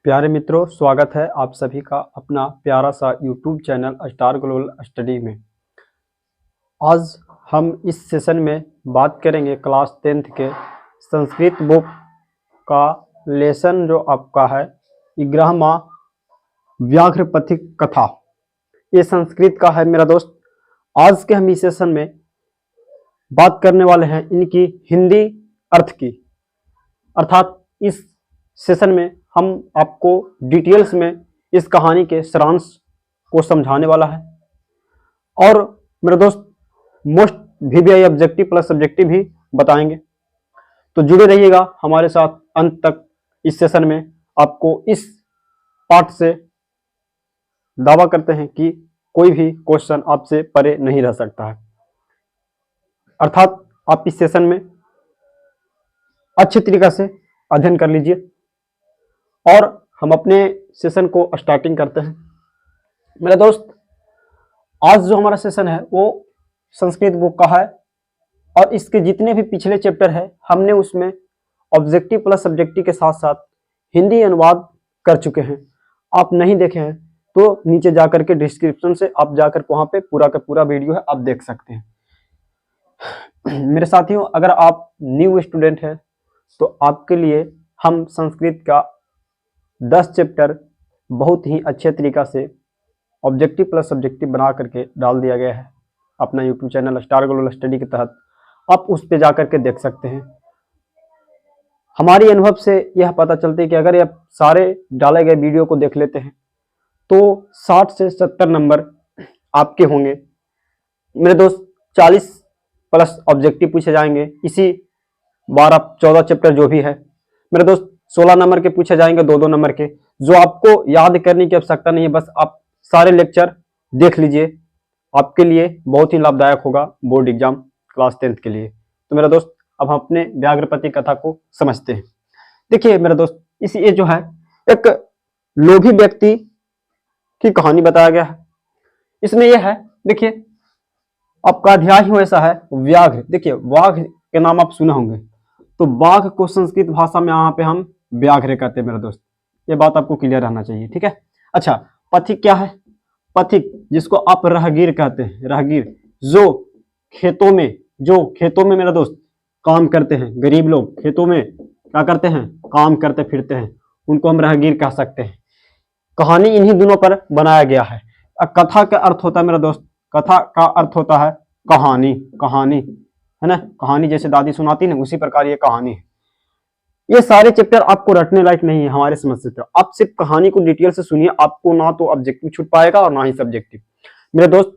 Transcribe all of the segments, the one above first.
प्यारे मित्रों, स्वागत है आप सभी का अपना प्यारा सा YouTube channel star global study में। आज हम इस सेशन में बात करेंगे क्लास 10th के संस्कृत बुक का लेसन जो आपका है 11वां व्याघ्र पथिक कथा। ये संस्कृत का है मेरा दोस्त। आज के हम इस सेशन में बात करने वाले हैं इनकी हिंदी अर्थ की, अर्थात इस सेशन में हम आपको डिटेल्स में इस कहानी के सारांश को समझाने वाला है और मेरे दोस्त most VVI objective plus subjective भी बताएंगे। तो जुड़े रहिएगा हमारे साथ अंत तक। इस सेशन में आपको इस पार्ट से दावा करते हैं कि कोई भी क्वेश्चन आपसे परे नहीं रह सकता है, अर्थात आप इस सेशन में अच्छे तरीके से अध्ययन कर लीजिए और हम अपने सेशन को स्टार्टिंग करते हैं। मेरे दोस्त, आज जो हमारा सेशन है वो संस्कृत बुक का है और इसके जितने भी पिछले चैप्टर है हमने उसमें ऑब्जेक्टिव प्लस सब्जेक्टिव के साथ साथ हिंदी अनुवाद कर चुके हैं। आप नहीं देखे हैं तो नीचे जाकर के डिस्क्रिप्शन से आप जाकर वहां पे पूरा का पूरा वीडियो है, आप देख सकते हैं। मेरे साथियों, अगर आप न्यू स्टूडेंट हैं तो आपके लिए हम संस्कृत का 10 चैप्टर बहुत ही अच्छे तरीका से ऑब्जेक्टिव प्लस सब्जेक्टिव बना करके डाल दिया गया है अपना YouTube channel star global study के तहत। आप उस पे जाकर के देख सकते हैं। हमारी अनुभव से यह पता चलता है कि अगर आप सारे डाले गए वीडियो को देख लेते हैं तो 60 से 70 नंबर आपके होंगे मेरे दोस्त। 40 प्लस ऑब्जेक्टिव पूछे जाएंगे, इसी 12-14 चैप्टर जो भी है मेरे दोस्त। 16 नंबर के पूछे जाएंगे, 2-2 नंबर के, जो आपको याद करने की आवश्यकता नहीं है। बस आप सारे लेक्चर देख लीजिए, आपके लिए बहुत ही लाभदायक होगा बोर्ड एग्जाम क्लास 10th के लिए। तो मेरा दोस्त, अब हम अपने व्याघ्रपति कथा को समझते हैं। देखिए मेरे दोस्त, इस ये जो है एक लोभी व्यक्ति की कहानी बताया गया है। इसमें यह है, देखिए आपका अध्याय ही ऐसा है व्याघ्र। देखिए वाघ के नाम आप सुने होंगे, तो बाघ को संस्कृत भाषा में यहाँ पे हम व्याघ्र कहते हैं मेरे दोस्त। ये बात आपको क्लियर रहना चाहिए, ठीक है। अच्छा, पथिक क्या है? पथिक जिसको आप राहगीर कहते हैं, राहगीर जो खेतों में मेरा दोस्त काम करते हैं। गरीब लोग खेतों में क्या करते हैं? काम करते फिरते हैं, उनको हम राहगीर कह सकते हैं। कहानी इन्हीं दोनों पर बनाया गया है। कथा का अर्थ होता है मेरा दोस्त, कथा का अर्थ होता है कहानी। कहानी है ना, कहानी जैसे दादी सुनाती ना, उसी प्रकार ये कहानी है। ये सारे चैप्टर आपको रटने लायक नहीं है हमारे समझ से। आप सिर्फ कहानी को डिटेल से सुनिए, आपको ना तो ऑब्जेक्टिव छूट पाएगा और ना ही सब्जेक्टिव। मेरे दोस्त,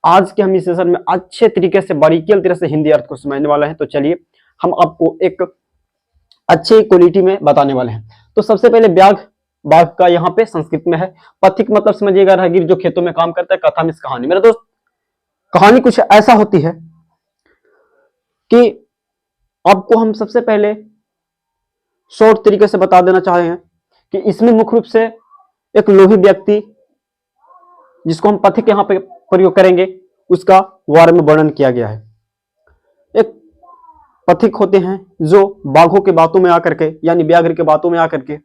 आज के हम इस सेशन में अच्छे तरीके से बारीकी तरह से हिंदी अर्थ को समझने वाले हैं। तो चलिए हम आपको एक अच्छे क्वालिटी में बताने वाले हैं। तो सबसे पहले बाघ का यहाँ पे संस्कृत में है। पथिक मतलब समझिएगा राहगीर जो खेतों में काम करता है। कथा में कहानी। मेरे दोस्त, कहानी कुछ ऐसा होती है कि आपको हम सबसे पहले शॉर्ट तरीके से बता देना चाहे हैं कि इसमें मुख्य रूप से एक लोभी व्यक्ति, जिसको हम पथिक यहां पे प्रयोग करेंगे, उसका बारे में वर्णन किया गया है। एक पथिक होते हैं जो बाघों के बातों में आकर के, यानी व्याघ्र के बातों में आकर के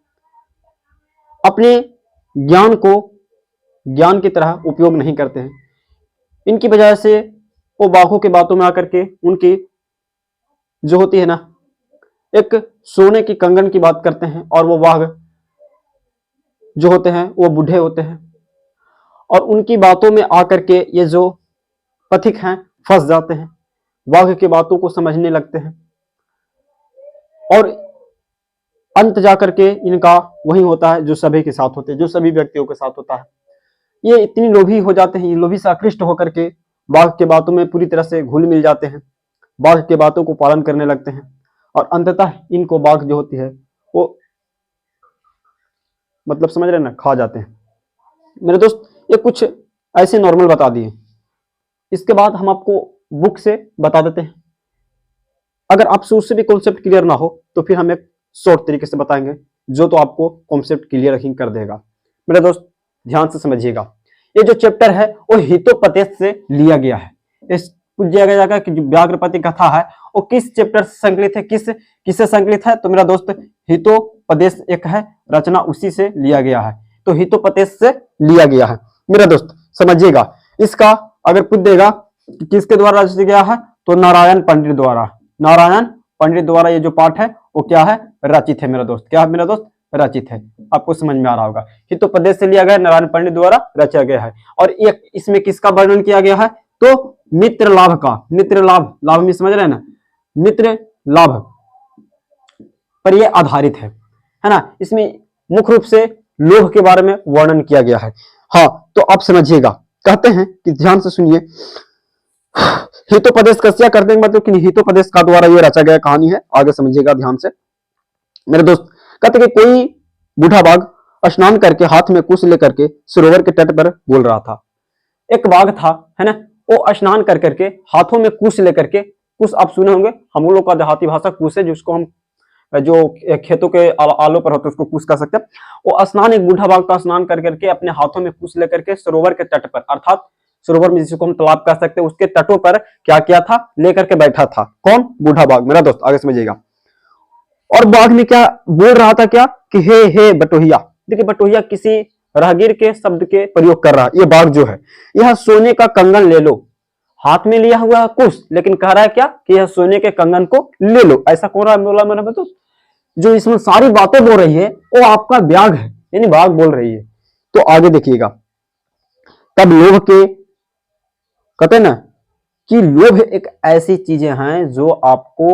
अपने ज्ञान को ज्ञान की तरह उपयोग नहीं करते हैं। इनकी वजह से वो बाघों के बातों में आकर के उनकी जो होती है ना, एक सोने की कंगन की बात करते हैं और वो बाघ जो होते हैं वो बूढ़े होते हैं और उनकी बातों में आकर के ये जो पथिक हैं फंस जाते हैं, बाघ की बातों को समझने लगते हैं और अंत जाकर के इनका वही होता है जो सभी के साथ होते हैं, जो सभी व्यक्तियों के साथ होता है। ये इतनी लोभी हो जाते हैं, ये लोभी से आकृष्ट होकर के बाघ के बातों में पूरी तरह से घुल मिल जाते हैं, बाघ के बातों को पालन करने लगते हैं और अंततः इनको बाघ जो होती है वो मतलब समझ रहे ना, खा जाते हैं। मेरे दोस्त, ये कुछ ऐसे नॉर्मल बता दिए। इसके बाद हम आपको बुक से बता देते हैं। अगर आपसे उससे भी कॉन्सेप्ट क्लियर ना हो तो फिर हम एक शॉर्ट तरीके से बताएंगे जो तो आपको कॉन्सेप्ट क्लियर ही कर देगा। मेरे दोस्त, ध्यान से समझिएगा। ये जो चैप्टर है वो हितोपदेश से लिया गया है। इस पूछा जाएगा कि जो व्याघ्रपति कथा है वो किस चैप्टर से संकलित है, किससे संकलित है? तो मेरा दोस्त, हितो हितोपदेश एक है, रचना उसी से लिया गया है, तो हितोपदेश से लिया गया है मेरा दोस्त, समझिएगा। इसका अगर पूछ देगा कि किसके द्वारा रचित गया है, तो नारायण पंडित द्वारा, नारायण पंडित द्वारा ये जो पाठ है वो क्या है, रचित है मेरा दोस्त। क्या है मेरा दोस्त, रचित है। आपको समझ में आ रहा होगा, हितोपदेश से लिया गया, नारायण पंडित द्वारा रचा गया है। और एक इसमें किसका वर्णन किया गया है, तो मित्र लाभ का, मित्र लाभ, लाभ में समझ रहे हैं ना, मित्र लाभ पर यह आधारित है ना। इसमें मुख्य रूप से लोभ के बारे में वर्णन किया गया है। हाँ, तो आप समझिएगा, कहते हैं कि ध्यान से सुनिए, हितोपदेश कस्या करते हैं मतलब कि हितोपदेश का द्वारा ये रचा गया कहानी है, आगे समझिएगा ध्यान से मेरे दोस्त। कहते कि कोई बूढ़ा बाघ स्नान करके हाथ में कुश लेकर के सरोवर के तट पर बोल रहा था। एक बाघ था, है ना, वो स्नान कर करके हाथों में कुश लेकर के, कुश आप सुने होंगे, हम लोग का देहाती भाषा कुश है, जिसको हम जो खेतों के आलों पर होते हैं उसको कुश कह सकते हैं। वो स्नान, एक बूढ़ा बाघ का स्नान कर करके अपने हाथों में कुश लेकर के सरोवर के तट पर, अर्थात सरोवर में जिसको हम तालाब कह सकते हैं, उसके तटों पर क्या किया था, लेकर के बैठा था। कौन, बूढ़ा बाघ मेरा दोस्त, आगे समझिएगा। और बाघ में क्या बोल रहा था, क्या कि हे बटोहिया। देखिए बटोहिया किसी राहगीर के शब्द के प्रयोग कर रहा है। ये बाघ जो है, यह सोने का कंगन ले लो, हाथ में लिया हुआ कुश, लेकिन कह रहा है क्या कि यह सोने के कंगन को ले लो। ऐसा कौन रहा बोला मेरा दोस्त, जो इसमें सारी बातें बोल रही है वो आपका बाघ है, यानी बाघ बोल रही है। तो आगे देखिएगा, तब लोभ के, कहते ना कि लोभ एक ऐसी चीजें हैं जो आपको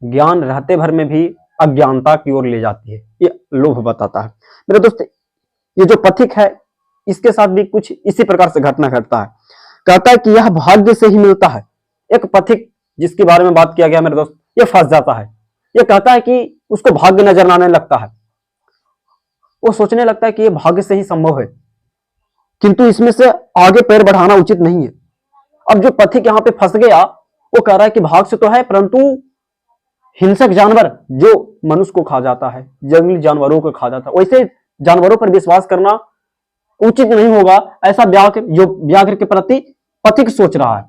ज्ञान रहते भर में भी अज्ञानता की ओर ले जाती है, ये लोभ बताता है मेरे दोस्त। ये जो पथिक है इसके साथ भी कुछ इसी प्रकार से घटना घटता है। कहता है कि यह भाग्य से ही मिलता है। एक पथिक जिसके बारे में बात किया गया मेरे दोस्त, ये फंस जाता है। ये कहता है कि उसको भाग्य नजर आने लगता है, वो सोचने लगता है कि ये भाग्य से ही संभव है, किंतु इसमें से आगे पैर बढ़ाना उचित नहीं है। अब जो पथिक यहाँ पे फंस गया, वो कह रहा है कि भाग्य से तो है, परंतु हिंसक जानवर जो मनुष्य को खा जाता है, जंगली जानवरों को खा जाता है, वैसे जानवरों पर विश्वास करना उचित नहीं होगा, ऐसा व्याघ्र जो व्याघ्र के प्रति पथिक सोच रहा है।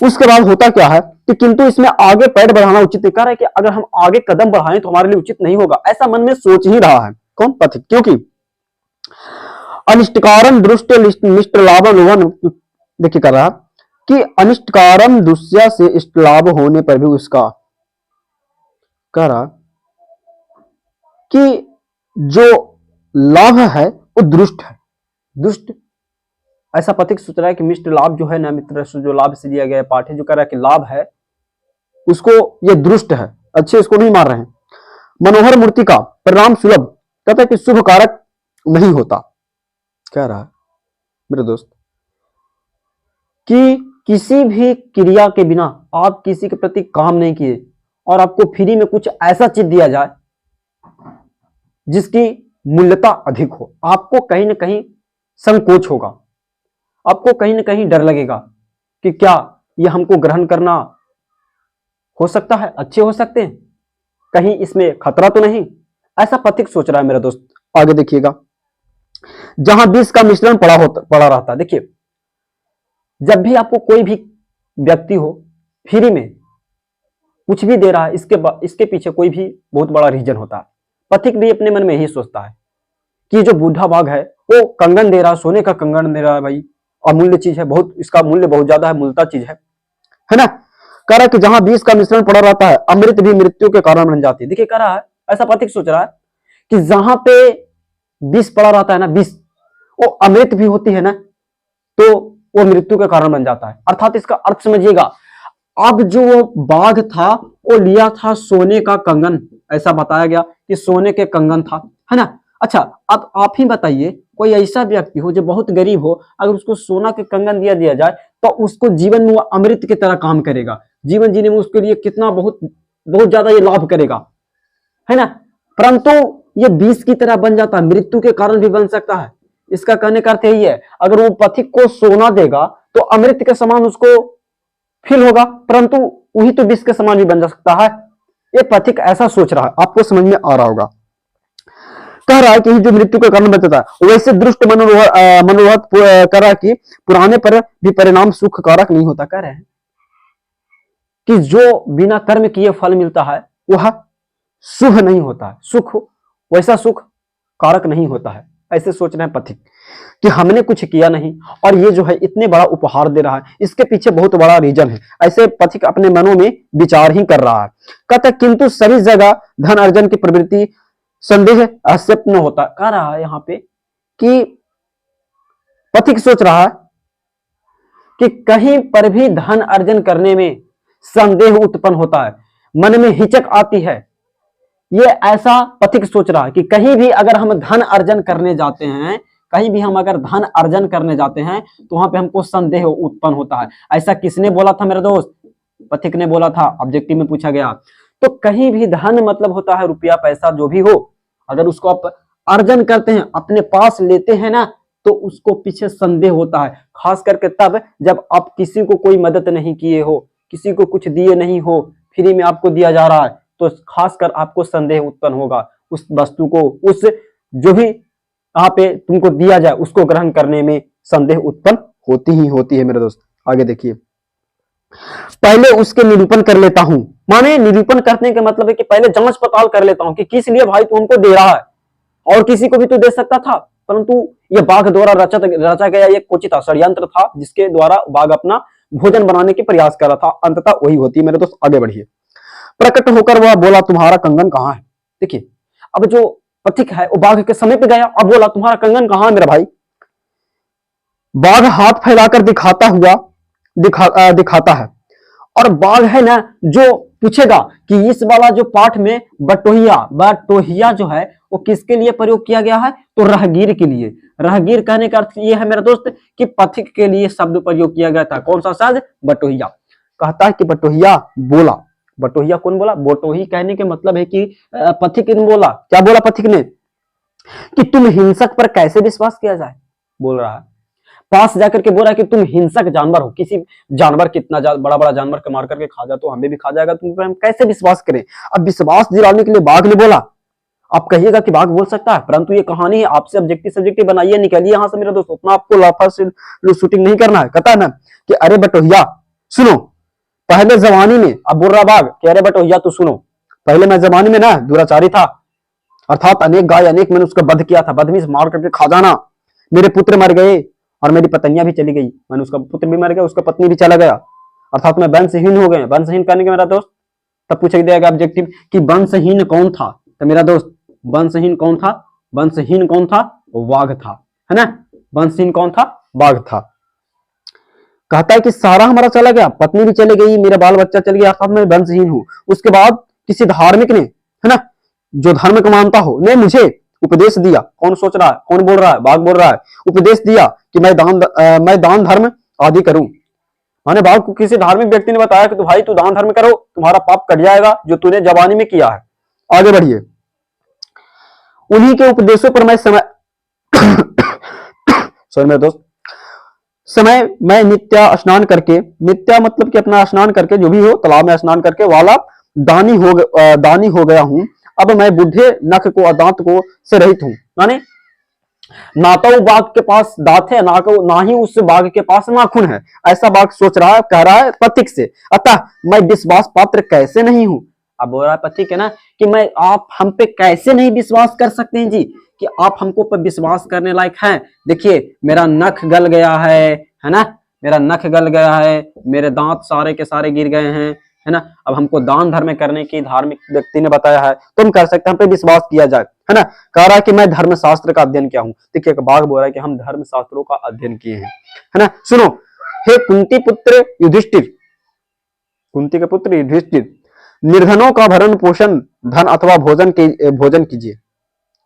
उसके बाद होता क्या है कि किंतु इसमें आगे पैर बढ़ाना उचित नहीं, कह रहा है कि अगर हम आगे कदम बढ़ाएं तो हमारे लिए उचित नहीं होगा, ऐसा मन में सोच ही रहा है कौन, पथिक। क्योंकि अनिष्टकारम दृष्ट मिष्ट लाभ, देखिए कर रहा कि अनिष्टकारम दुष्या से इष्ट लाभ होने पर भी उसका, कह रहा कि जो लाभ है वो दुष्ट है, दुष्ट। ऐसा पथिक सोच रहा है कि मिष्ट लाभ जो है ना मित्र, जो लाभ से दिया गया पाठ है, जो कह रहा है कि लाभ है उसको ये दुष्ट है, अच्छे इसको नहीं मार रहे हैं। मनोहर मूर्ति का परिणाम सुलभ, कहता है कि शुभ कारक नहीं होता। कह रहा है मेरे दोस्त कि किसी भी क्रिया के बिना आप किसी के प्रति काम नहीं किए और आपको फ्री में कुछ ऐसा चीज दिया जाए जिसकी मूल्यता अधिक हो, आपको कहीं ना कहीं संकोच होगा, आपको कहीं ना कहीं डर लगेगा कि क्या यह हमको ग्रहण करना हो सकता है, अच्छे हो सकते हैं, कहीं इसमें खतरा तो नहीं, ऐसा पथिक सोच रहा है मेरा दोस्त। आगे देखिएगा, जहां विष का मिश्रण पड़ा रहता है। देखिए जब भी आपको कोई भी व्यक्ति हो फ्री में कुछ भी दे रहा है, इसके पीछे कोई भी बहुत बड़ा रीजन होता है। पथिक भी अपने मन में यही सोचता है कि जो बूढ़ा बाघ है वो कंगन दे रहा है, सोने का कंगन दे रहा है, भाई अमूल्य चीज है, बहुत इसका मूल्य बहुत ज्यादा है, मूलता चीज है ना। कह रहा है कि जहां विष का मिश्रण पड़ा रहता है अमृत भी मृत्यु के कारण बन जाती है। देखिए कह रहा है, ऐसा पथिक सोच रहा है कि जहां पे विष पड़ा रहता है ना, विष वो अमृत भी होती है ना, तो वो मृत्यु के कारण बन जाता है। अर्थात इसका अर्थ समझिएगा, अब जो वो बाघ था वो लिया था सोने का कंगन, ऐसा बताया गया कि सोने के कंगन था, है ना। अच्छा अब आप ही बताइए, कोई ऐसा व्यक्ति हो जो बहुत गरीब हो, अगर उसको सोना के कंगन दिया जाए तो उसको जीवन में वो अमृत की तरह काम करेगा, जीवन जीने में उसके लिए कितना बहुत बहुत ज्यादा ये लाभ करेगा, है ना। परंतु ये विष की तरह बन जाता है, मृत्यु के कारण भी बन सकता है। इसका कहने का अर्थ यही है, अगर वो पथिक को सोना देगा तो अमृत के समान उसको फील होगा, परंतु वही तो विष के समान भी बन जा सकता है। ये पथिक ऐसा सोच रहा है, आपको समझ में आ रहा होगा। कह रहा है कि जो मृत्यु का कारण बनता है, वैसे दृष्ट मनोरथ कर रहा है कि पुराने पर भी परिणाम सुख कारक नहीं होता। कह रहे हैं कि जो बिना कर्म किए फल मिलता है वह शुभ नहीं होता है, सुख वैसा सुख कारक नहीं होता है। ऐसे सोच रहे हैं पथिक कि हमने कुछ किया नहीं और ये जो है इतने बड़ा उपहार दे रहा है, इसके पीछे बहुत बड़ा रीजन है। ऐसे पथिक अपने मनों में विचार ही कर रहा है। कहता किंतु सभी जगह धन अर्जन की प्रवृत्ति संदेह अस्यप्न होता। कह रहा है यहाँ पे कि पथिक सोच रहा है कि कहीं पर भी धन अर्जन करने में संदेह उत्पन्न होता है, मन में हिचक आती है। ये ऐसा पथिक सोच रहा है कि कहीं भी अगर हम धन अर्जन करने जाते हैं, कहीं भी हम अगर धन अर्जन करने जाते हैं तो वहां पे हमको संदेह उत्पन्न होता है। ऐसा किसने बोला था मेरे दोस्त? पथिक ने बोला था, ऑब्जेक्टिव में पूछा गया। तो कहीं भी धन मतलब होता है रुपया पैसा जो भी हो, अगर उसको आप अर्जन करते हैं, अपने पास लेते हैं ना, तो उसको पीछे संदेह होता है। खास करके तब जब आप किसी को कोई मदद नहीं किए हो, किसी को कुछ दिए नहीं हो, फ्री में आपको दिया जा रहा है, तो खासकर आपको संदेह उत्पन्न होगा उस वस्तु को, उस जो भी यहाँ पे तुमको दिया जाए उसको ग्रहण करने में संदेह उत्पन्न होती ही होती है मेरे दोस्त। आगे देखिए, पहले उसके निरूपण कर लेता हूं। माने निरूपण करने का मतलब है कि पहले जांच पड़ताल कर लेता हूं कि किस लिए भाई तू हमको दे रहा है, और किसी को भी तू दे सकता था, परंतु यह बाघ द्वारा रचा गया एक कुचित षड्यंत्र था जिसके द्वारा बाघ अपना भोजन बनाने के प्रयास कर रहा था। अंततः वही होती है मेरे दोस्त। आगे बढ़िए। प्रकट होकर वह बोला तुम्हारा कंगन कहाँ है। देखिए अब जो पथिक है वो बाघ के समीप गया और बोला तुम्हारा कंगन कहाँ है मेरा भाई। बाघ हाथ फैलाकर दिखाता है, और बाघ है ना जो पूछेगा कि इस वाला जो पाठ में बटोहिया जो है वो किसके लिए प्रयोग किया गया है, तो राहगीर के लिए। राहगीर कहने का अर्थ ये है मेरा दोस्त कि पथिक के लिए शब्द प्रयोग किया गया था। कौन सा शब्द? बटोहिया। कहता है कि बटोहिया बोला। बटोहिया कौन बोला? बटोही कहने के मतलब है कि पथिक ने बोला। क्या बोला पथिक ने? कि तुम हिंसक पर कैसे विश्वास किया जाए, बोल रहा है। पास जाकर के बोल रहा है कि तुम हिंसक जानवर हो, किसी जानवर कितना बड़ा बड़ा जानवर को मार करके खा जाए तो हमें भी खा जाएगा, तुम पर हम कैसे विश्वास करें। अब विश्वास दिलाने के लिए बाघ ने बोला। आप कहिएगा कि बाघ बोल सकता है, परंतु ये कहानी है, आपसे ऑब्जेक्टिव सब्जेक्टिव बनाइए, निकलिए यहां से मेरा दोस्त। उतना आपको लाफा से शूटिंग नहीं करना है। कहता है ना कि अरे बटोहिया सुनो, पहले जमाने में, अब बोल रहा बाघ कि अरे बटोहिया तू सुनो, पहले मैं जमाने में ना दुराचारी था, अर्थात अनेक गाय अनेक मैंने उसका वध किया था, बदमी से मार करके खा जाना। मेरे पुत्र मर गए और मेरी पत्नियां भी चली गई, मैंने उसका पुत्र भी मर गया, उसका पत्नी भी चला गया, अर्थात मैं वंशहीन हो गए। वंशहीन करने के मेरा दोस्त तब पूछा जाएगा ऑब्जेक्टिव कि वंशहीन कौन था, तो मेरा दोस्त वंशहीन कौन था? वंशहीन कौन था? वाघ था, है ना। वंशहीन कौन था? बाघ था। कहता है कि सारा हमारा चला गया, पत्नी भी चली गई, मेरा बाल बच्चा चल गया, अर्थात मैं वंशहीन हूं। उसके बाद किसी धार्मिक ने, है ना, जो धर्म को मानता हो, ने मुझे उपदेश दिया। कौन सोच रहा है? कौन बोल रहा है? बाघ बोल रहा है। उपदेश दिया कि मैं दान धर्म आदि करूं। माने बाघ को किसी धार्मिक व्यक्ति ने बताया कि तू भाई तू दान धर्म करो, तुम्हारा पाप कट जाएगा जो तूने जवानी में किया है। आगे बढ़िए। उन्हीं के उपदेशों पर मैं सॉरी मेरे दोस्त, मैं नित्य स्नान करके, नित्य मतलब कि अपना स्नान करके जो भी हो, तालाब में स्नान करके वाला दानी हो गया हूं। अब मैं बुढ़े नख को दांत को से रहित हूं। माने ना तो बाघ के पास दांत है, ना ही उस बाघ के पास नाखून है। ऐसा बाघ सोच रहा है, कह रहा है पथिक से। अतः मैं विश्वास पात्र कैसे नहीं हूं। अब बोल रहा है पथिक है ना कि आप हम पे कैसे नहीं विश्वास कर सकते हैं जी, कि आप हमको पर विश्वास करने लायक हैं। देखिए मेरा नख गल गया है ना, मेरा नख गल गया है, मेरे दांत सारे के सारे गिर गए हैं, है ना। अब हमको दान धर्म करने की धार्मिक व्यक्ति ने बताया है, तुम कर सकते हैं, हम पे विश्वास किया जाए, है ना। कह रहा है कि मैं धर्मशास्त्र का अध्ययन किया हूं। देखिए बाघ बोल रहा है कि हम धर्मशास्त्रों का अध्ययन किए हैं, है ना। सुनो, हे कुंती पुत्र युधिष्ठिर, कुंती के पुत्र युधिष्ठिर, निर्धनों का भरण पोषण धन अथवा भोजन कीजिए।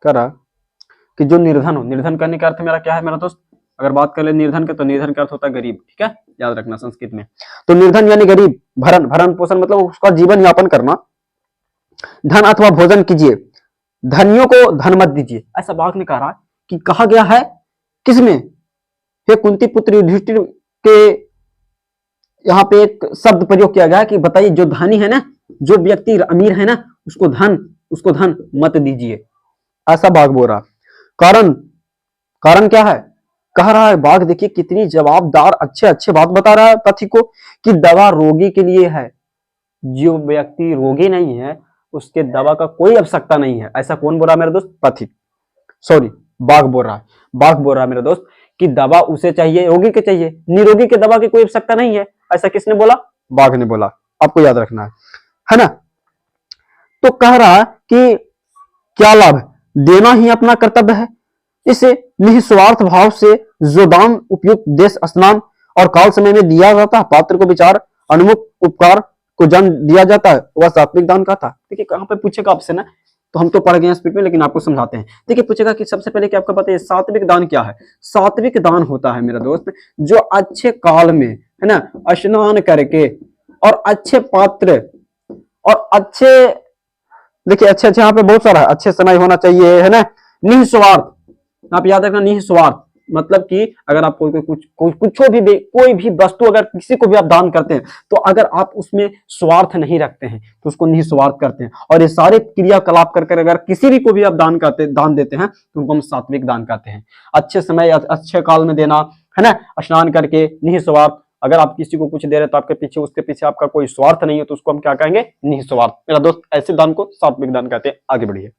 कह रहा कि जो निर्धन हो, निर्धन करने का अर्थ मेरा क्या है मेरा दोस्त? अगर बात कर ले निर्धन के, तो निर्धन का अर्थ होता है गरीब, ठीक है, याद रखना संस्कृत में। तो निर्धन यानी गरीब, भरण पोषण मतलब उसका जीवन यापन करना, धन अथवा भोजन कीजिए, धनियों को धन मत दीजिए। ऐसा बाघ ने कहा कि कहा गया है किसमें? हे कुंती पुत्र युधिष्ठिर के यहाँ पे एक शब्द प्रयोग किया गया कि बताइए जो धनी है ना, जो व्यक्ति अमीर है ना, उसको धन मत दीजिए। ऐसा बाघ बोल रहा। कारण क्या है? कह रहा है बाघ, देखिए कितनी जवाबदार अच्छे बात बता रहा है पथिक को कि दवा रोगी के लिए है। जो व्यक्ति रोगी नहीं है उसके दवा का कोई आवश्यकता नहीं है। ऐसा कौन बोल रहा है मेरे दोस्त? पथिक, सॉरी बाघ बोल रहा है। बाघ बोल रहा है मेरे दोस्त कि दवा उसे चाहिए, रोगी के चाहिए, निरोगी के दवा की कोई आवश्यकता नहीं है। ऐसा किसने बोला? बाघ ने बोला। आपको याद रखना है ना। तो कह रहा कि क्या लाभ, देना ही अपना कर्तव्य है। इसे निस्वार्थ भाव से जो दान उपयुक्त देश, स्नान और काल समय में दिया जाता है, पात्र को विचार अनुमुख उपकार को जन्म दिया जाता है, वह सात्विक दान का था। देखिए कहां पे पूछेगा आपसे ना, तो हम तो पढ़ गए स्पीड में, लेकिन आपको समझाते हैं। देखिए पूछेगा कि सबसे पहले क्या आपको पता है सात्विक दान क्या है? सात्विक दान होता है मेरा दोस्त जो अच्छे काल में, है ना, स्नान करके और अच्छे पात्र और अच्छे, देखिए अच्छे अच्छे यहाँ पे बहुत सारा है, अच्छे समय होना चाहिए, है ना, निस्वार्थ। आप याद रखना निस्वार्थ मतलब कि अगर आप कोई भी वस्तु अगर किसी को भी आप दान करते हैं तो अगर आप उसमें स्वार्थ नहीं रखते हैं तो उसको निस्वार्थ करते हैं। और ये सारे क्रियाकलाप कर अगर किसी भी को भी आप दान देते हैं तो उनको हम सात्विक दान कहते हैं। अच्छे समय अच्छे काल में देना, है ना, स्नान करके निस्वार्थ। अगर आप किसी को कुछ दे रहे तो आपके पीछे उसके पीछे आपका कोई स्वार्थ नहीं है तो उसको हम क्या कहेंगे? निस्वार्थ। मेरा दोस्त ऐसे दान को सात्विक दान कहते हैं। आगे बढ़िए।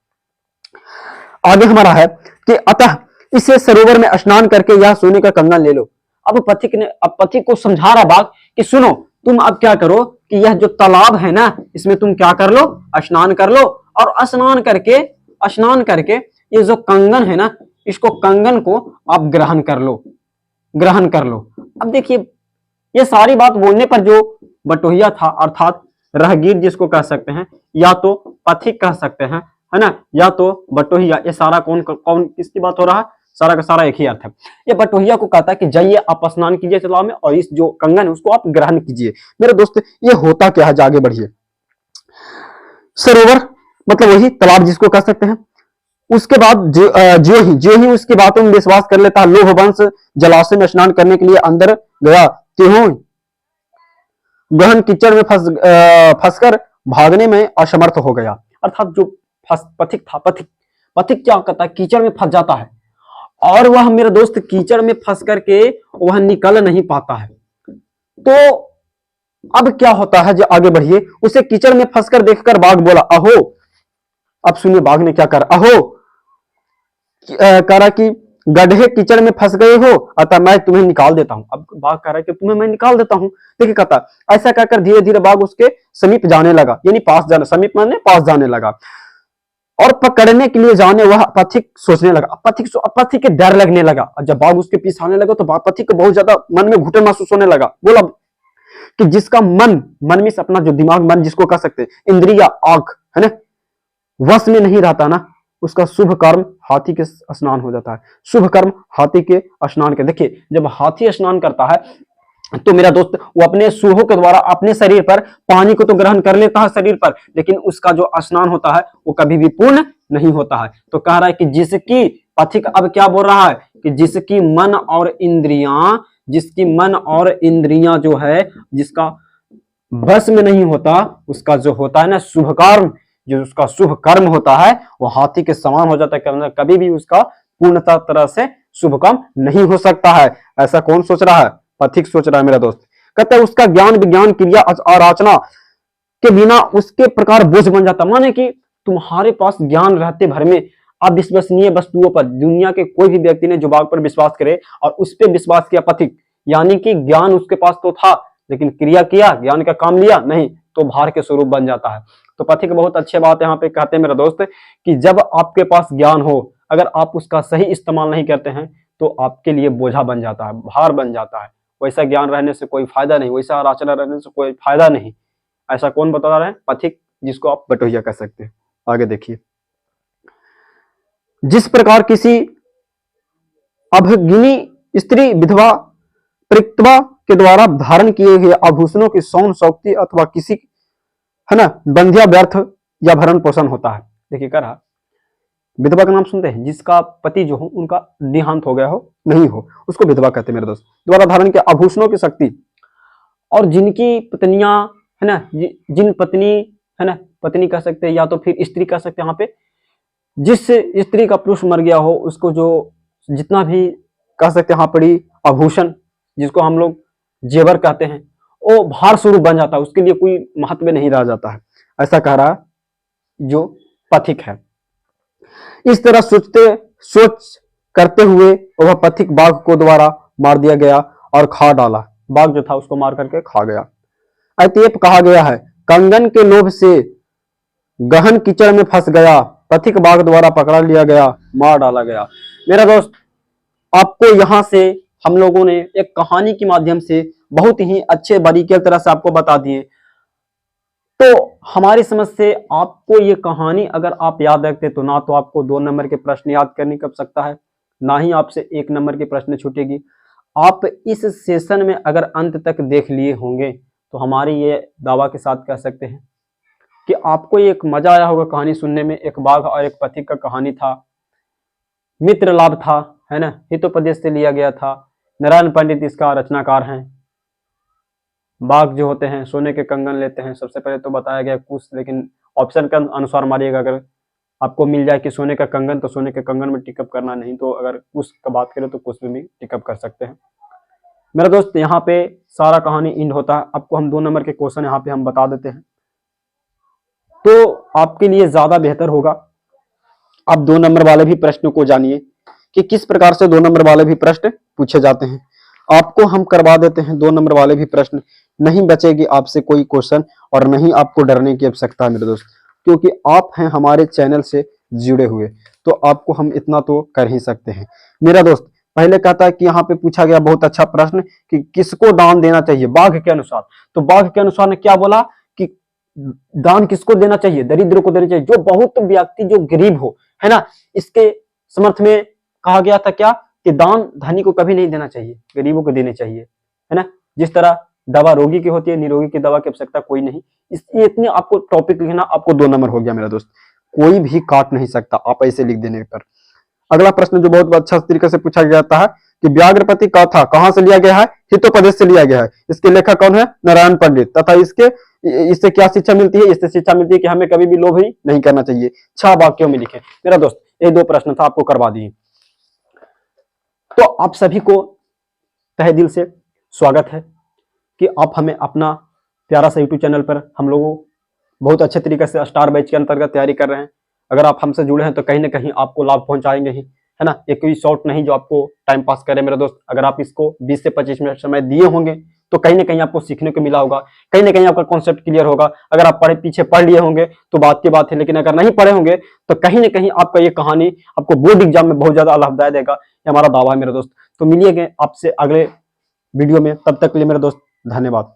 आगे हमारा है कि अतः इसे सरोवर में स्नान करके यह सोने का कंगन ले लो। अब पथिक को समझा रहा बाघ कि सुनो, तुम अब क्या करो कि यह जो तालाब है ना, इसमें तुम क्या कर लो? स्नान कर लो। और स्नान करके ये जो कंगन है ना, इसको कंगन को आप ग्रहण कर लो। अब देखिए ये सारी बात बोलने पर जो बटोहिया था, अर्थात राहगीर जिसको कह सकते हैं, या तो पथिक कह सकते हैं, है ना, या तो बटोहिया, ये सारा कौन किसकी बात हो रहा है? सारा का सारा एक ही अर्थ है। ये बटोहिया को कहता है कि जाइए आप स्नान कीजिए तालाब में और इस जो कंगन है उसको आप ग्रहण कीजिए। मेरे दोस्त ये होता क्या है? आगे बढ़िए। सरोवर मतलब वही तालाब जिसको कह सकते हैं। उसके बाद जो ही उसकी बातों में विश्वास कर लेता, लोहवंश जलाशय में स्नान करने के लिए अंदर गया, त्यों गहन कीचड़ में फंसकर भागने में असमर्थ हो गया। अर्थात जो पथिक था, पथिक क्या करता है? कीचड़ में फंस जाता है और वह मेरे दोस्त कीचड़ में फंस करके वह निकल नहीं पाता है। तो अब क्या होता है? जो आगे बढ़िए, उसे कीचड़ में फंसकर देखकर बाघ बोला, अहो। अब सुनिए बाघ ने क्या करा। अहो करा कि गड्ढे कीचड़ में फंस गए हो, अतः मैं तुम्हें निकाल देता हूं। अब बाघ कह रहा है कि तुम्हें मैं निकाल देता हूं। देखिए कहता, ऐसा कहकर धीरे धीरे बाघ उसके समीप जाने लगा, यानी पास जाने, समीप माने पास जाने लगा। और पकड़ने के लिए जाने वह पथिक सोचने लगा, पथिक के डर लगने लगा। और जब बाघ उसके पीछे आने लगा तो पथिक को बहुत ज्यादा मन में घुटन महसूस होने लगा। बोला कि जिसका मन में से अपना जो दिमाग, मन जिसको कह सकते हैं, इंद्रिया, आंख, है ना, वश में नहीं रहता ना, उसका शुभ कर्म हाथी के स्नान हो जाता है। शुभ कर्म हाथी के स्नान के। देखिए जब हाथी स्नान करता है तो मेरा दोस्त वो अपने सूहों के द्वारा अपने शरीर पर पानी को तो ग्रहण कर लेता है शरीर पर, लेकिन उसका जो स्नान होता है वो कभी भी पूर्ण नहीं होता है। तो कह रहा है कि जिसकी, पथिक अब क्या बोल रहा है कि जिसकी मन और इंद्रियां जो है, जिसका बस में नहीं होता, उसका जो होता है ना शुभ कर्म, जो उसका शुभ कर्म होता है वो हाथी के समान हो जाता है। कभी भी उसका पूर्णतः तरह से शुभ काम नहीं हो सकता है। ऐसा कौन सोच रहा है? पथिक सोच रहा है मेरा दोस्त। कहता है उसका ज्ञान विज्ञान क्रिया और आचना के बिना उसके प्रकार बोझ बन जाता। माने कि तुम्हारे पास ज्ञान रहते भर में अविश्वसनीय वस्तुओं पर, दुनिया के कोई भी व्यक्ति ने जो बाघ पर विश्वास करे और उस पर विश्वास किया पथिक, यानी कि ज्ञान उसके पास तो था लेकिन क्रिया किया, ज्ञान का काम लिया नहीं, तो भार के स्वरूप बन जाता है। तो पथिक बहुत अच्छी बात यहाँ पे कहते हैं मेरा दोस्त कि जब आपके पास ज्ञान हो, अगर आप उसका सही इस्तेमाल नहीं करते हैं तो आपके लिए बोझा बन जाता है, भार बन जाता है। वैसा ज्ञान रहने से कोई फायदा नहीं, वैसा आचरण रहने से कोई फायदा नहीं। ऐसा कौन बता रहा है? पथिक, जिसको आप बटोहिया कह सकते हैं। आगे देखिए, जिस प्रकार किसी अभागिनी स्त्री विधवा परिक्तवा के द्वारा धारण किए गए आभूषणों की सौन शौक्ति अथवा किसी, है ना, बंध्या व्यर्थ या भरण पोषण होता है। देखिए कह रहा, विधवा का नाम सुनते हैं, जिसका पति जो हो उनका देहांत हो गया हो, नहीं हो, उसको विधवा कहते हैं मेरे दोस्त। द्वारा धारण के आभूषणों की शक्ति, और जिनकी पत्नियां, है ना, जिन पत्नी, है ना, पत्नी कह सकते हैं या तो फिर स्त्री कह सकते हैं। यहाँ पे जिस स्त्री का पुरुष मर गया हो उसको जो जितना भी कह सकते हैं यहाँ पड़ी आभूषण, जिसको हम लोग जेवर कहते हैं, वो भार स्वरूप बन जाता है, उसके लिए कोई महत्व नहीं रह जाता है। ऐसा कह रहा है जो पथिक है। इस तरह सोच करते हुए वह पथिक बाघ को दोबारा मार दिया गया और खा डाला। बाघ जो था उसको मार करके खा गया। अतएव कहा गया है, कंगन के लोभ से गहन कीचड़ में फंस गया, पथिक बाघ द्वारा पकड़ा लिया गया, मार डाला गया। मेरा दोस्त, आपको यहां से हम लोगों ने एक कहानी के माध्यम से बहुत ही अच्छे बारीकी तरह से आपको बता दिए। तो हमारी समझ से आपको ये कहानी अगर आप याद रखते तो ना तो आपको 2 नंबर के प्रश्न याद करने की आवश्यकता है, ना ही आपसे 1 नंबर के प्रश्न छूटेगी। आप इस सेशन में अगर अंत तक देख लिए होंगे तो हमारी ये दावा के साथ कह सकते हैं कि आपको ये एक मजा आया होगा कहानी सुनने में। एक बाघ और एक पथिक का कहानी था, मित्र लाभ था, है ना, हितोपदेश से लिया गया था। नारायण पंडित इसका रचनाकार हैं। बाघ जो होते हैं सोने के कंगन लेते हैं। सबसे पहले तो बताया गया कुश, लेकिन ऑप्शन के अनुसार मारिएगा। अगर आपको मिल जाए कि सोने का कंगन तो सोने के कंगन में टिकअप करना, नहीं तो अगर कुश का बात करें तो कुश में भी टिकअप कर सकते हैं। मेरा दोस्त, यहाँ पे सारा कहानी इंड होता है। आपको हम 2 नंबर के क्वेश्चन यहाँ पे हम बता देते हैं, तो आपके लिए ज्यादा बेहतर होगा आप 2 नंबर वाले भी प्रश्न को जानिए कि किस प्रकार से 2 नंबर वाले भी प्रश्न पूछे जाते हैं। आपको हम करवा देते हैं 2 नंबर वाले भी प्रश्न, नहीं बचेगी आपसे कोई क्वेश्चन और नहीं आपको डरने की आवश्यकता है मेरे दोस्त, क्योंकि आप हैं हमारे चैनल से जुड़े हुए, तो आपको हम इतना तो कर ही सकते हैं। मेरा दोस्त, पहले कहता है कि यहाँ पे पूछा गया बहुत अच्छा प्रश्न कि किसको दान देना चाहिए बाघ के अनुसार। तो बाघ के अनुसार ने क्या बोला कि दान किसको देना चाहिए? दरिद्र को देना चाहिए, जो बहुत व्यक्ति जो गरीब हो, है ना। इसके समर्थ में कहा गया था क्या कि दान धनी को कभी नहीं देना चाहिए, गरीबों को देने चाहिए, है ना। जिस तरह दवा रोगी की होती है, निरोगी की दवा की आवश्यकता कोई नहीं। ये इतने आपको टॉपिक लिखना, आपको 2 नंबर हो गया मेरा दोस्त, कोई भी काट नहीं सकता आप ऐसे लिख देने पर। अगला प्रश्न जो बहुत अच्छा तरीके से पूछा जाता है कि व्याघ्रपति कथा कहां से लिया गया है? हितोपदेश से लिया गया है। इसके लेखक कौन है? नारायण पंडित। तथा इससे क्या शिक्षा मिलती है? इससे शिक्षा मिलती है कि हमें कभी भी लोभ ही नहीं करना चाहिए। 6 वाक्यों में लिखे। मेरा दोस्त, ये 2 प्रश्न था, आपको करवा दिए। तो आप सभी को तहे दिल से स्वागत है कि आप हमें अपना प्यारा सा यूट्यूब चैनल पर हम लोगों बहुत अच्छे तरीके से स्टार बैच के अंतर्गत तैयारी कर रहे हैं। अगर आप हमसे जुड़े हैं तो कहीं ना कहीं आपको लाभ पहुंचाएंगे ही, है ना। एक कोई शॉर्ट नहीं जो आपको टाइम पास करे मेरा दोस्त। अगर आप इसको 20 से 25 मिनट समय दिए होंगे तो कहीं ना कहीं आपको सीखने को मिला होगा, कहीं ना कहीं आपका कॉन्सेप्ट क्लियर होगा। अगर आप पीछे पढ़ लिए होंगे तो बात की बात है, लेकिन अगर नहीं पढ़े होंगे तो कहीं ना कहीं आपका ये कहानी आपको बोर्ड एग्जाम में बहुत ज्यादा लाभदायक देगा, ये हमारा दावा है मेरे दोस्त। तो मिलिएगा आपसे अगले वीडियो में, तब तक के लिए मेरे दोस्त धन्यवाद।